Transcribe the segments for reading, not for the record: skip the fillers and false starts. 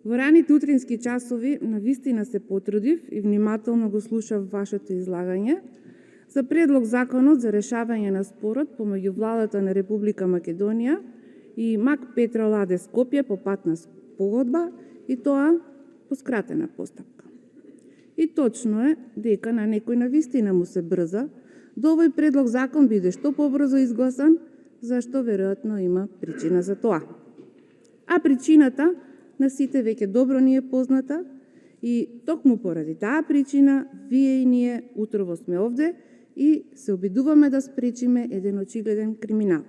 Во раните утрински часови навистина се потрудив и внимателно го слушав вашето излагање за Предлог законот за решавање на спорот помеѓу владата на Република Македонија и МАК Петрол АД Скопје по патна спогодба, и тоа по скратена постапка. И точно е дека на некој навистина му се брза да овој предлог закон биде што побрзо изгласан, зашто веројатно има причина за тоа. А причината на сите веќе добро ни е позната и токму поради таа причина вие и ние утрово сме овде и се обидуваме да спречиме еден очигледен криминал.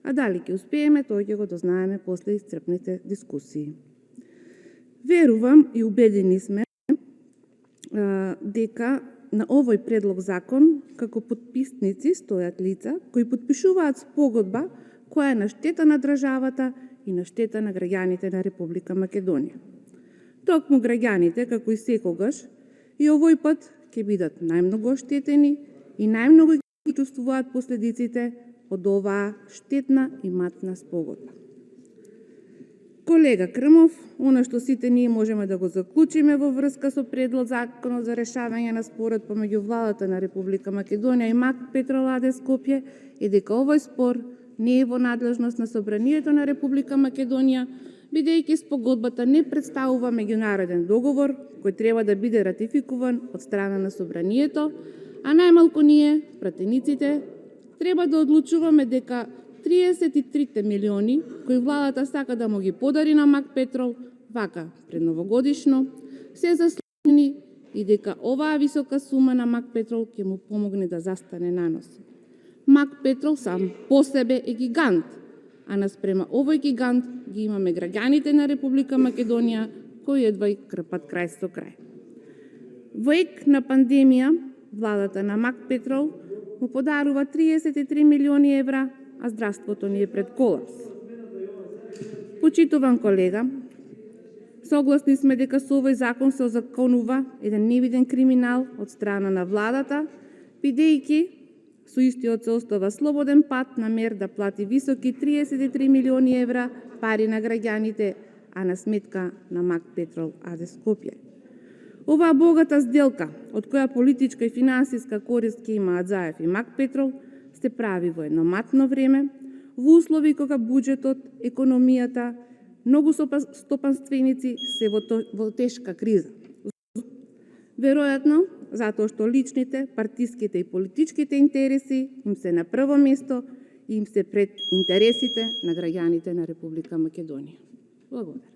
А дали ќе успееме, тоа ќе го дознаеме после исцрпните дискусии. Верувам и убедени сме дека на овој предлог закон како подписници стојат лица кои подпишуваат спогодба која е на штета на државата и на штета на граѓаните на Република Македонија. Токму граѓаните, како и секогаш, и овој пат ќе бидат најмногу оштетени и најмногу ќе чувствуваат последиците од оваа штетна и матна спогодба. Колега Крмов, она што сите ние можеме да го заклучиме во врска со Предлог законот за решавање на спорот помеѓу владата на Република Македонија и МАК Петрол АД Скопје е дека овој спор не е во надлежност на Собранието на Република Македонија, бидејќи спогодбата не представува меѓународен договор кој треба да биде ратификуван од страна на Собранието, а најмалку ние, пратениците, треба да одлучуваме дека 33 милиони кои владата сака да му ги подари на МАК Петрол вака предновогодишно се заслужени и дека оваа висока сума на МАК Петрол ќе му помогне да застане на носи. МАК Петрол сам по себе е гигант, а наспрема овој гигант ги имаме граѓаните на Република Македонија кои едва и крпат крај со крај. Во ек на пандемија, владата на МАК Петрол му подарува 33 милиони евра, а здравството ни е пред колапс. Почитуван колега, согласни сме дека со овој закон се озаконува еден невиден криминал од страна на владата, бидејќи со истиот се остава слободен пат на МЕР да плати високи 33 милиони евра пари на граѓаните, а на сметка на МАК Петрол АД Скопје. Оваа богата сделка, од која политичка и финансиска корист ќе имаат Заев и МАК Петрол, се прави во едно матно време, во услови кога буџетот, економијата, многу стопанственици се во тешка криза. Веројатно, затоа што личните, партиските и политичките интереси им се на прво место и им се пред интересите на граѓаните на Република Македонија. Благодарам.